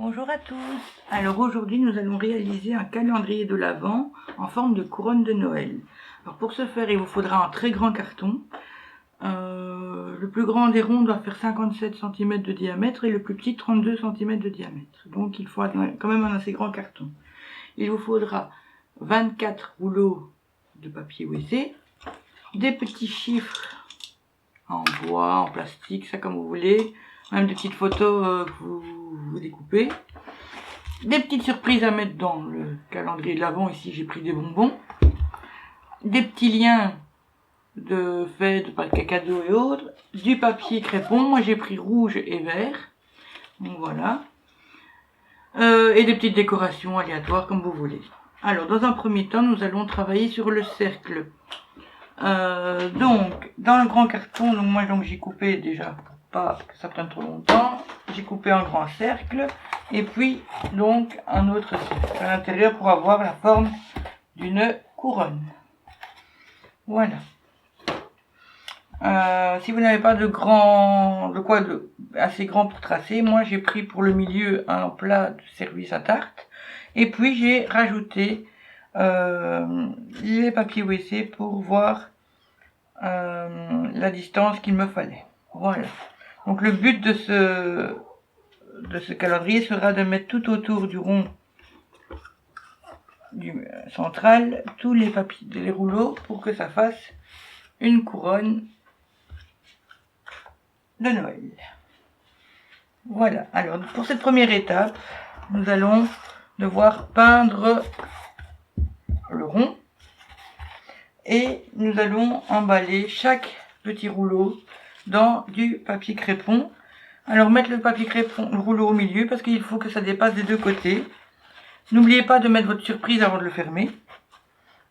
Bonjour à tous. Alors aujourd'hui nous allons réaliser un calendrier de l'Avent en forme de couronne de Noël. Alors pour ce faire il vous faudra un très grand carton. Le plus grand des ronds doit faire 57 cm de diamètre et le plus petit 32 cm de diamètre. Donc il faut quand même un assez grand carton. Il vous faudra 24 rouleaux de papier WC, des petits chiffres en bois, en plastique, ça comme vous voulez, même des petites photos que vous découpez, des petites surprises à mettre dans le calendrier de l'Avent. Ici j'ai pris des bonbons, des petits liens de faits de paquets cadeaux et autres, du papier crépon, moi j'ai pris rouge et vert, donc voilà, et des petites décorations aléatoires comme vous voulez. Alors dans un premier temps nous allons travailler sur le cercle. Donc dans le grand carton, donc moi j'ai coupé déjà pour pas que ça prenne trop longtemps, j'ai coupé un grand cercle et puis donc un autre cercle à l'intérieur pour avoir la forme d'une couronne. Voilà. Si vous n'avez pas assez grand pour tracer, moi j'ai pris pour le milieu un plat de service à tarte et puis j'ai rajouté les papiers WC pour voir la distance qu'il me fallait. Voilà. Donc le but de ce calendrier sera de mettre tout autour du rond central tous les papiers, les rouleaux pour que ça fasse une couronne de Noël. Voilà. Alors pour cette première étape, nous allons devoir peindre le rond et nous allons emballer chaque petit rouleau dans du papier crépon. Alors mettre le papier crépon, le rouleau au milieu parce qu'il faut que ça dépasse des deux côtés. N'oubliez pas de mettre votre surprise avant de le fermer.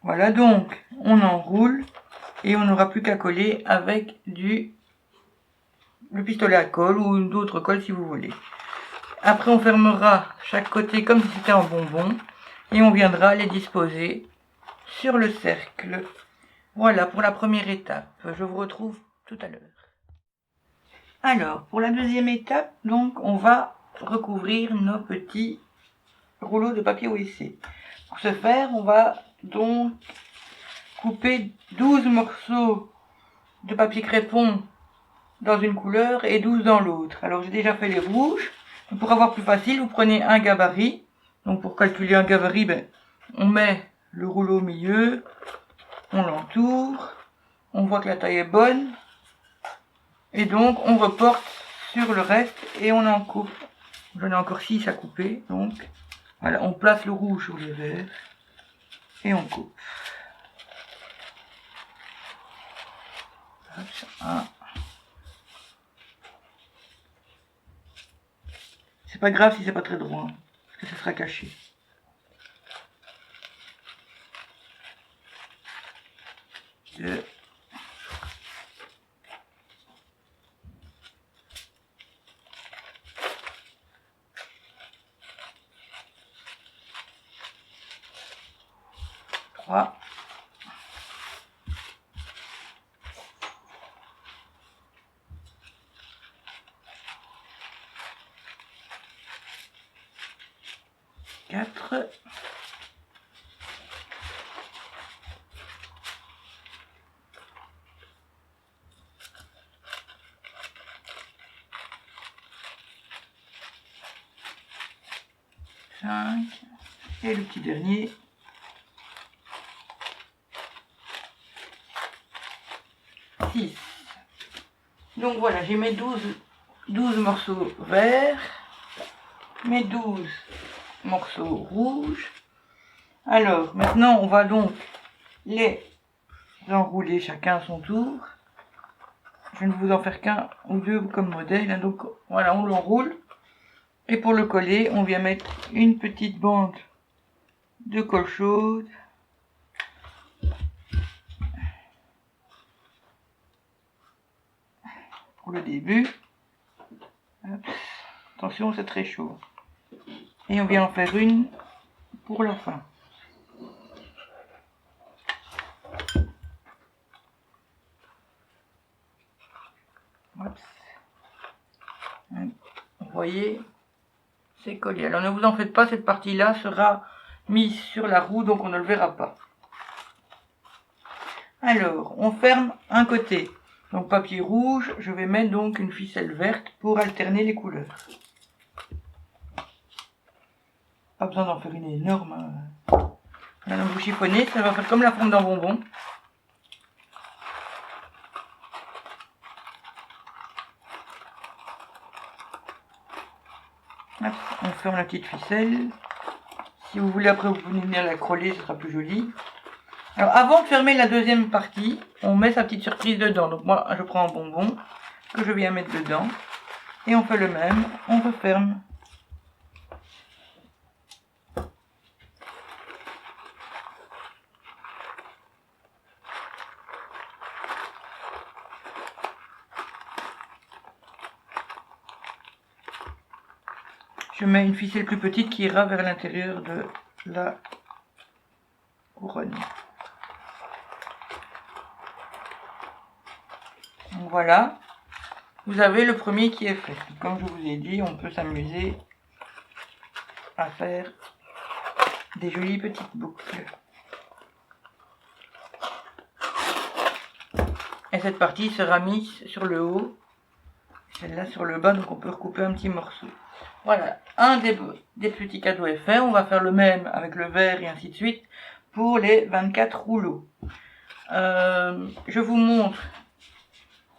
Voilà, donc on enroule et on n'aura plus qu'à coller avec le pistolet à colle ou d'autres colles si vous voulez. Après on fermera chaque côté comme si c'était un bonbon et on viendra les disposer sur le cercle. Voilà pour la première étape. Je vous retrouve tout à l'heure. Alors pour la deuxième étape, donc on va recouvrir nos petits rouleaux de papier WC. Pour ce faire, on va donc couper 12 morceaux de papier crépon dans une couleur et 12 dans l'autre. Alors j'ai déjà fait les rouges. Pour avoir plus facile, vous prenez un gabarit. Donc pour calculer un gabarit, on met le rouleau au milieu, on l'entoure, on voit que la taille est bonne, et donc on reporte sur le reste et on en coupe. J'en ai encore 6 à couper, donc voilà, on place le rouge sur le vert et on coupe. Hop, c'est pas grave si c'est pas très droit, parce que ça sera caché. Deux. 3. 4. 5. Et le petit dernier. 6. Donc voilà, j'ai mes 12 morceaux verts, mes 12 morceaux rouges. Alors maintenant on va donc les enrouler chacun à son tour. Je ne vais vous en faire qu'un ou deux comme modèle, hein. Donc voilà, on l'enroule et pour le coller on vient mettre une petite bande de colle chaude pour le début. Hop. Attention, c'est très chaud. Et on vient en faire une pour la fin. Hop. Vous voyez, c'est collé. Alors ne vous en faites pas, cette partie-là sera mise sur la roue, donc on ne le verra pas. Alors, on ferme un côté. Donc papier rouge, je vais mettre donc une ficelle verte pour alterner les couleurs. Pas besoin d'en faire une énorme. Maintenant vous chiffonnez, ça va faire comme la forme d'un bonbon. Hop, on ferme la petite ficelle. Si vous voulez après vous pouvez venir la croller, ce sera plus joli. Alors avant de fermer la deuxième partie, on met sa petite surprise dedans. Donc moi je prends un bonbon que je viens mettre dedans. Et on fait le même, on referme. Je mets une ficelle plus petite qui ira vers l'intérieur de la couronne. Donc voilà, vous avez le premier qui est fait. Comme je vous ai dit, on peut s'amuser à faire des jolies petites boucles. Et cette partie sera mise sur le haut, celle-là sur le bas, donc on peut recouper un petit morceau. Voilà, un des petits cadeaux est fait. On va faire le même avec le vert et ainsi de suite pour les 24 rouleaux. Je vous montre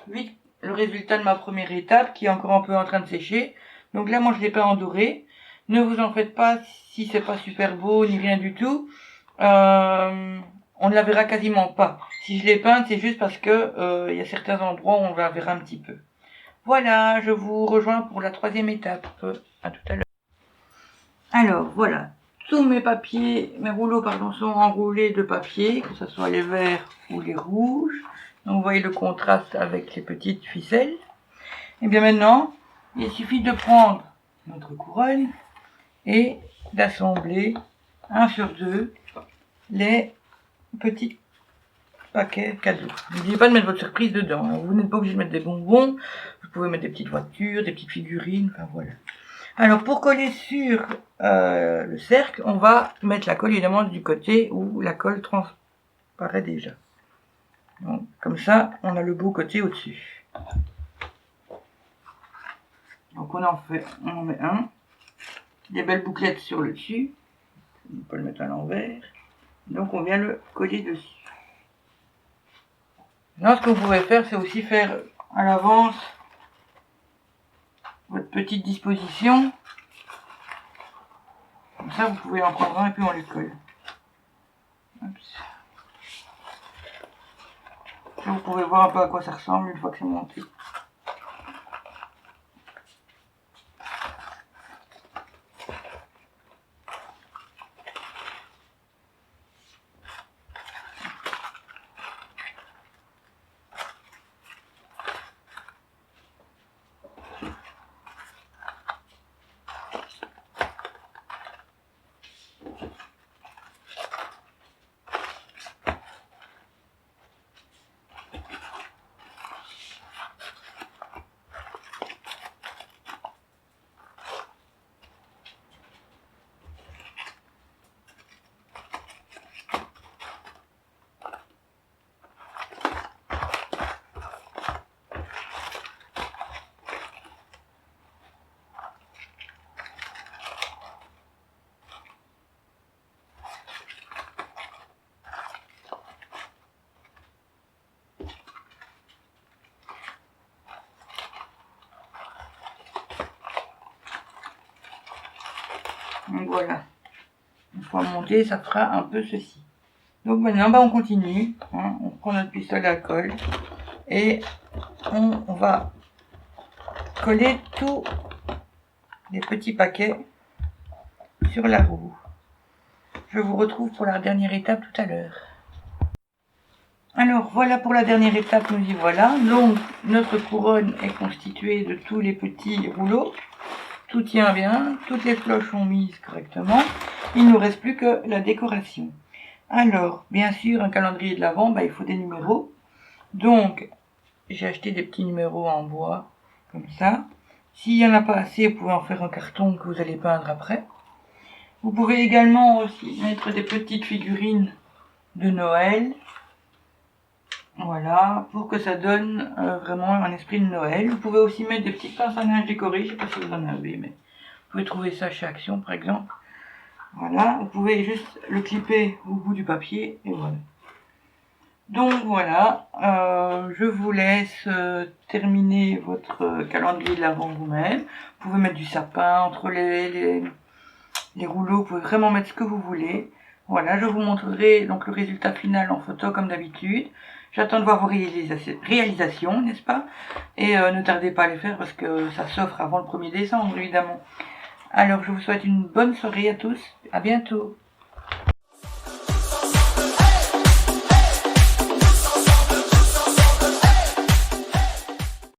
vite le résultat de ma première étape qui est encore un peu en train de sécher. Donc là, moi, je l'ai peint en doré. Ne vous en faites pas si c'est pas super beau ni rien du tout. On ne la verra quasiment pas. Si je l'ai peinte, c'est juste parce que il y a certains endroits où on la verra un petit peu. Voilà, je vous rejoins pour la troisième étape. À tout à l'heure. Alors, voilà. Tous mes papiers, mes rouleaux, pardon, sont enroulés de papier, que ce soit les verts ou les rouges. Donc, vous voyez le contraste avec les petites ficelles. Et bien maintenant, il suffit de prendre notre couronne et d'assembler un sur deux les petits paquets cadeaux. N'oubliez pas de mettre votre surprise dedans. Alors, vous n'êtes pas obligé de mettre des bonbons. Vous pouvez mettre des petites voitures, des petites figurines, enfin voilà. Alors pour coller sur le cercle, on va mettre la colle évidemment du côté où la colle transparaît déjà. Donc comme ça, on a le beau côté au-dessus. Donc on en met un. Des belles bouclettes sur le dessus. On peut le mettre à l'envers. Donc on vient le coller dessus. Maintenant ce que vous pouvez faire, c'est aussi faire à l'avance votre petite disposition. Comme ça, vous pouvez en prendre un et puis on les colle. Là, vous pouvez voir un peu à quoi ça ressemble une fois que c'est monté. Donc voilà, une fois monté, ça fera un peu ceci. Donc maintenant, on continue, hein, on prend notre pistolet à colle et on va coller tous les petits paquets sur la roue. Je vous retrouve pour la dernière étape tout à l'heure. Alors voilà pour la dernière étape, nous y voilà. Donc notre couronne est constituée de tous les petits rouleaux. Tout tient bien, toutes les cloches sont mises correctement. Il ne nous reste plus que la décoration. Alors, bien sûr, un calendrier de l'Avent, il faut des numéros. Donc, j'ai acheté des petits numéros en bois, comme ça. S'il n'y en a pas assez, vous pouvez en faire un carton que vous allez peindre après. Vous pouvez également aussi mettre des petites figurines de Noël. Voilà, pour que ça donne vraiment un esprit de Noël. Vous pouvez aussi mettre des petites pinces à linge décorées, je ne sais pas si vous en avez, mais vous pouvez trouver ça chez Action par exemple. Voilà, vous pouvez juste le clipper au bout du papier et voilà. Donc voilà, je vous laisse terminer votre calendrier de l'Avent vous-même. Vous pouvez mettre du sapin entre les rouleaux, vous pouvez vraiment mettre ce que vous voulez. Voilà, je vous montrerai donc le résultat final en photo comme d'habitude. J'attends de voir vos réalisations, n'est-ce pas? Et ne tardez pas à les faire parce que ça s'offre avant le 1er décembre, évidemment. Alors, je vous souhaite une bonne soirée à tous. À bientôt.